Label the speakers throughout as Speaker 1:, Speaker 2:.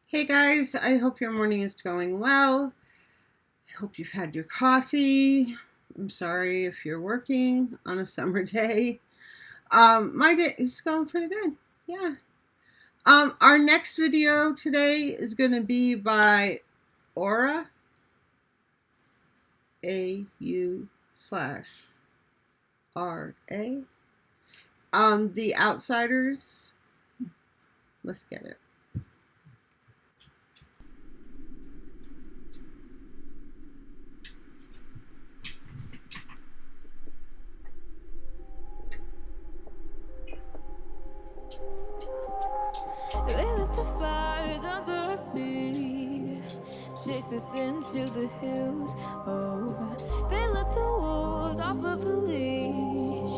Speaker 1: Hey guys, I hope your morning is going well. I hope you've had your coffee. I'm sorry if you're working on a summer day. My day is going pretty good. Yeah. Our next video today is going to be by Aura, AU/RA. The Outsiders. Let's get it.
Speaker 2: They lit the fires under our feet, chased us into the hills. Oh, they let the wolves off of the leash.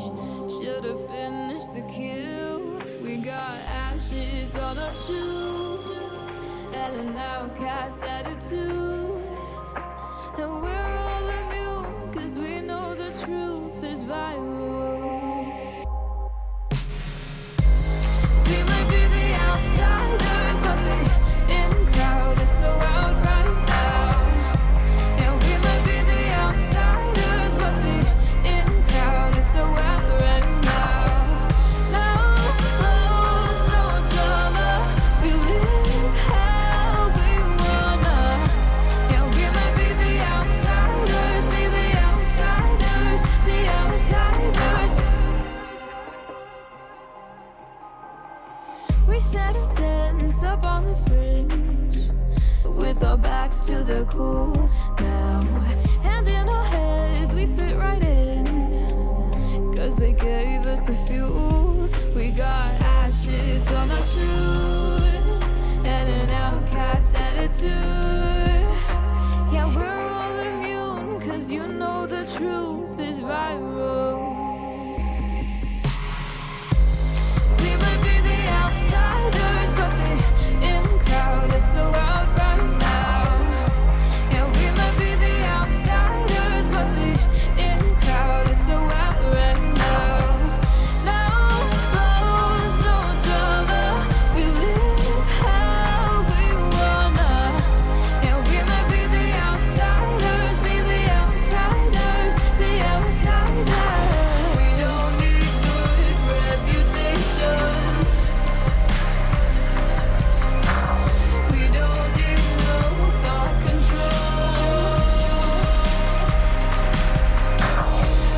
Speaker 2: Should've finished the kill. We got ashes on our shoes and an outcast attitude. And we're all immune, cause we know the truth is viral. We might be the outsiders, but the in crowd is so out right now. Yeah, we might be the outsiders, but the in crowd is so out right now. No phones, no drama, we live how we wanna. Yeah, we might be the outsiders, the outsiders. We set our tents up on the fringe, with our backs to the cool now. Hand in our heads, we fit right in, cause they gave us the fuel. We got ashes on our shoes and an outcast attitude. Yeah, we're all immune, cause you know the truth is viral. We might be the outsiders, but the in crowd is so out right now. Yeah, we might be the outsiders, but the in crowd is so out right now. No phones, no drama, we live how we wanna. Yeah, we might be the outsiders, the outsiders. We don't need good reputations. We don't need no thought control.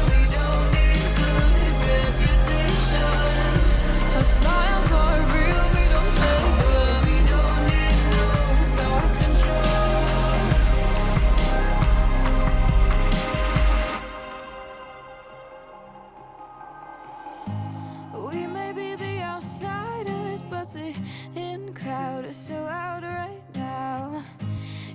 Speaker 2: We don't need good reputations. Our smiles are real, we don't fake them. We don't need no thought control. We may be the outsiders, but the in crowd is so out right now.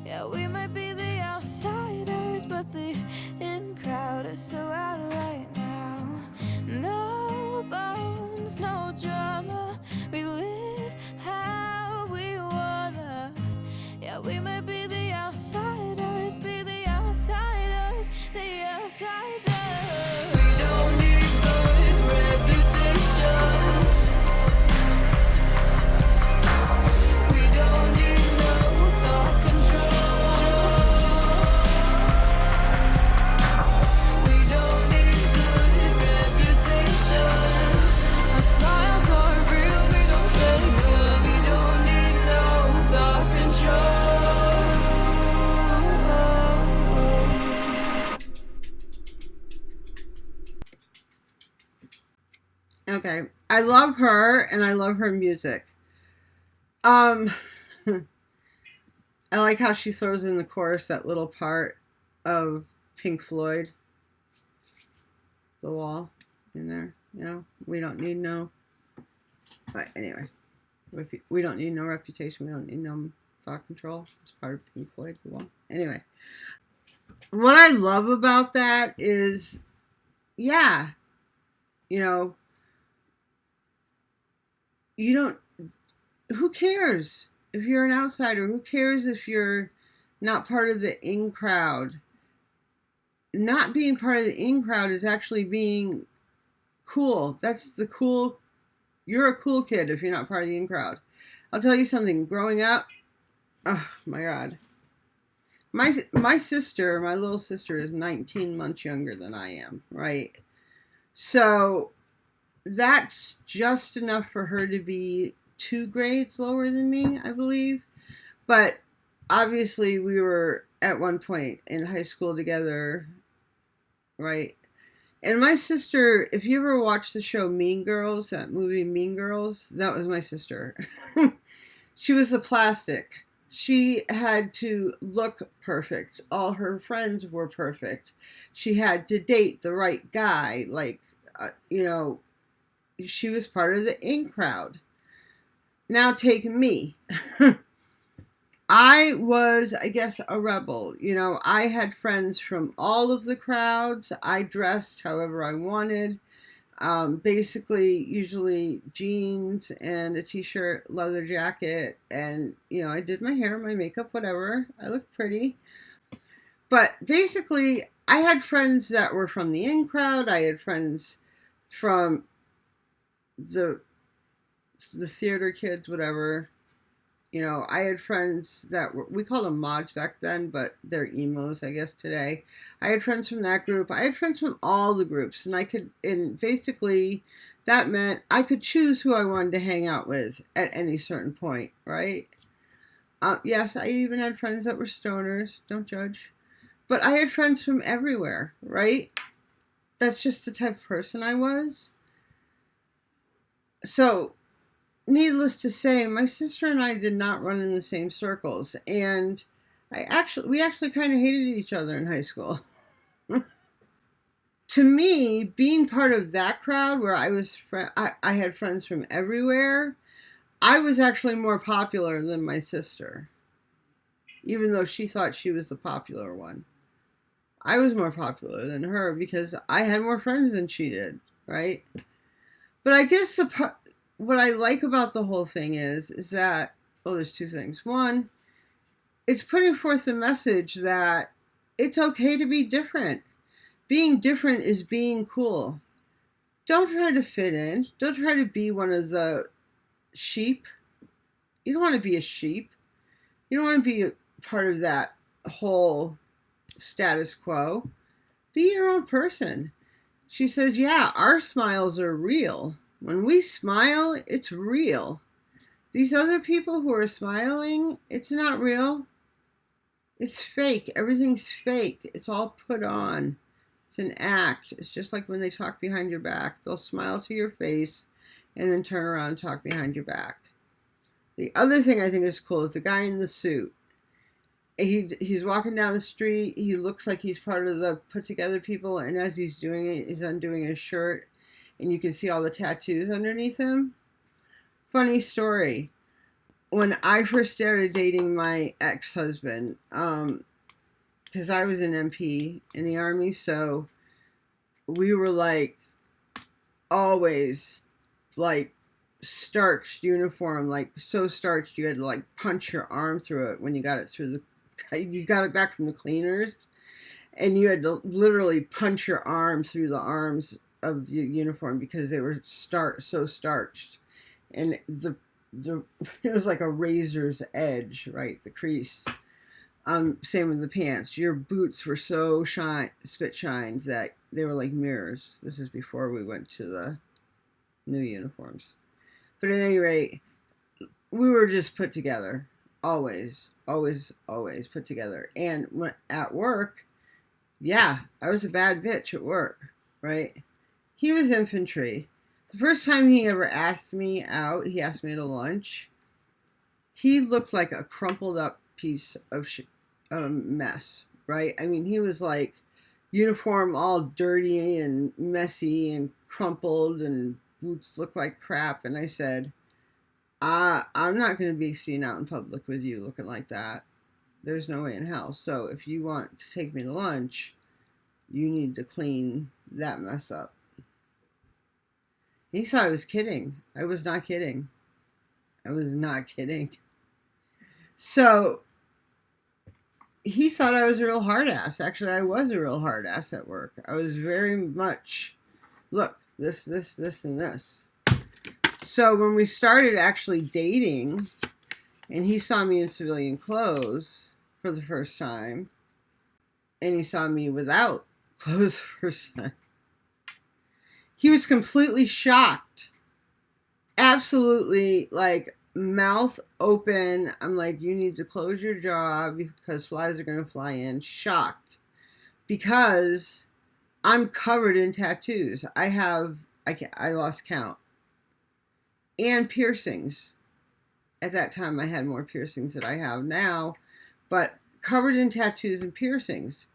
Speaker 2: Yeah, we might be the outsiders, but the in crowd is so out right now. No bones, no drama, we live how we wanna. Yeah, we may be the outsiders, the outsiders. We don't need good reputations. We don't need no thought control. We don't need good reputations. Our smiles are real, we don't fake them. We don't need no thought control.
Speaker 1: Okay. I love her and I love her music. I like how she throws in the chorus that little part of Pink Floyd, the wall in there. You know, we don't need no. But anyway, we don't need no reputation. We don't need no thought control. It's part of Pink Floyd, the wall. Anyway, what I love about that is, yeah, you know, you don't. Who cares if you're an outsider? Who cares if you're not part of the in crowd? Not being part of the in crowd is actually being cool. That's the cool. You're a cool kid if you're not part of the in crowd. I'll tell you something. Growing up, oh my God, my sister, my little sister, is 19 months younger than I am. Right, so that's just enough for her to be 2 grades lower than me, I believe. But obviously, we were at one point in high school together, right? And my sister, if you ever watched the show Mean Girls, that movie Mean Girls, that was my sister. She was a plastic. She had to look perfect. All her friends were perfect. She had to date the right guy. Like, you know, she was part of the in crowd. Now take me. I was, I guess, a rebel. You know, I had friends from all of the crowds. I dressed however I wanted. Basically, usually jeans and a t-shirt, leather jacket, and, you know, I did my hair, my makeup, whatever. I looked pretty. But basically, I had friends that were from the in crowd. I had friends from the theater kids, whatever. You know, I had friends that were, we called them mods back then, but they're emos, I guess, today. I had friends from that group. I had friends from all the groups, and basically that meant I could choose who I wanted to hang out with at any certain point, right? Yes, I even had friends that were stoners, don't judge. But I had friends from everywhere, right? That's just the type of person I was. So, needless to say, my sister and I did not run in the same circles, and we actually kind of hated each other in high school. To me, being part of that crowd where I had friends from everywhere, I was actually more popular than my sister, even though she thought she was the popular one. I was more popular than her because I had more friends than she did, right? But I guess what I like about the whole thing is that, well, there's 2 things. One, it's putting forth the message that it's okay to be different. Being different is being cool. Don't try to fit in. Don't try to be one of the sheep. You don't want to be a sheep. You don't want to be a part of that whole status quo. Be your own person. She says, yeah, our smiles are real. When we smile, it's real. These other people who are smiling, it's not real. It's fake. Everything's fake. It's all put on. It's an act. It's just like when they talk behind your back. They'll smile to your face and then turn around and talk behind your back. The other thing I think is cool is the guy in the suit. He's walking down the street. He looks like he's part of the put together people, and as he's doing it, he's undoing his shirt, and you can see all the tattoos underneath him. Funny story. When I first started dating my ex-husband, because I was an MP in the Army, so we were like always like starched uniform, like so starched you had to like punch your arm through it when you got it back from the cleaners, and you had to literally punch your arm through the arms of the uniform because they were so starched, and it was like a razor's edge, right? The crease. Same with the pants. Your boots were so spit shined that they were like mirrors. This is before we went to the new uniforms. But at any rate, we were just put together. Always put together. And when at work, yeah, I was a bad bitch at work, right? He was infantry. The first time he ever asked me out, he asked me to lunch. He looked like a crumpled up piece of mess, right? I mean, he was like uniform all dirty and messy and crumpled, and boots looked like crap. And I said, I'm not going to be seen out in public with you looking like that. There's no way in hell. So if you want to take me to lunch, you need to clean that mess up. He thought I was kidding. I was not kidding. I was not kidding. So he thought I was a real hard ass. Actually, I was a real hard ass at work. I was very much, look, this, and this. So when we started actually dating, and he saw me in civilian clothes for the first time, and he saw me without clothes the first time, he was completely shocked. Absolutely, like, mouth open. I'm like, you need to close your jaw because flies are going to fly in. Shocked. Because I'm covered in tattoos. I lost count. And piercings. At that time, I had more piercings than I have now. But covered in tattoos and piercings.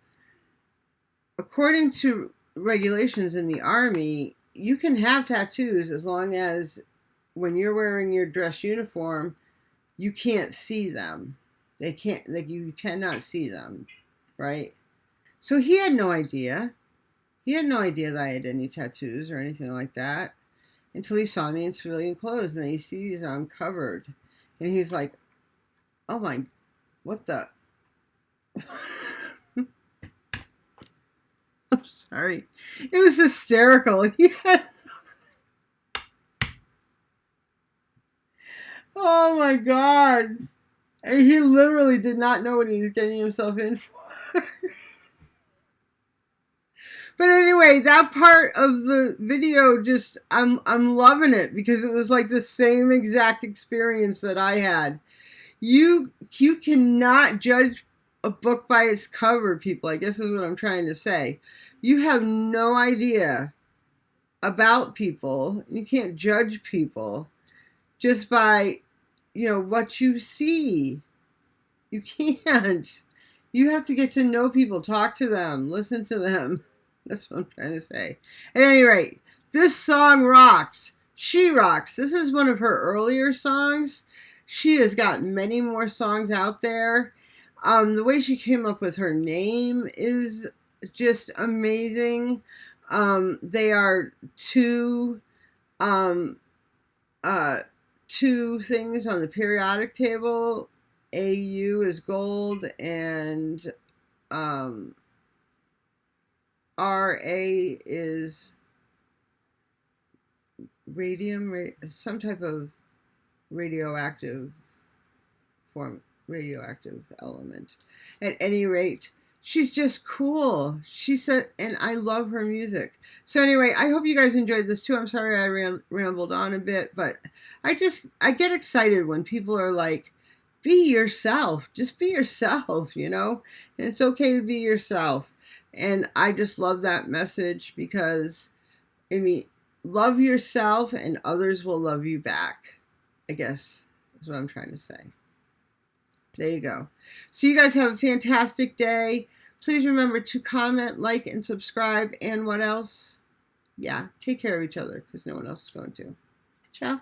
Speaker 1: According to regulations in the Army, you can have tattoos as long as when you're wearing your dress uniform, you can't see them. They can't, like, you cannot see them, right? So he had no idea. He had no idea that I had any tattoos or anything like that until he saw me in civilian clothes, and then he sees I'm covered. And he's like, oh my, what the? I'm sorry. It was hysterical. He had, oh my God. And he literally did not know what he was getting himself in for. But anyway, that part of the video, just, I'm loving it because it was like the same exact experience that I had. You cannot judge a book by its cover, people. I guess is what I'm trying to say. You have no idea about people. You can't judge people just by, what you see. You can't. You have to get to know people, talk to them, listen to them. That's what I'm trying to say. At any rate, this song rocks. She rocks. This is one of her earlier songs. She has got many more songs out there. The way she came up with her name is just amazing. They are two things on the periodic table. AU is gold, and RA is radium, some type of radioactive element. At any rate, she's just cool. She said, and I love her music. So anyway, I hope you guys enjoyed this too. I'm sorry I rambled on a bit, but I get excited when people are like, be yourself. Just be yourself, And it's okay to be yourself. And I just love that message because, love yourself and others will love you back. I guess is what I'm trying to say. There you go. So you guys have a fantastic day. Please remember to comment, like, and subscribe. And what else? Yeah, take care of each other because no one else is going to. Ciao.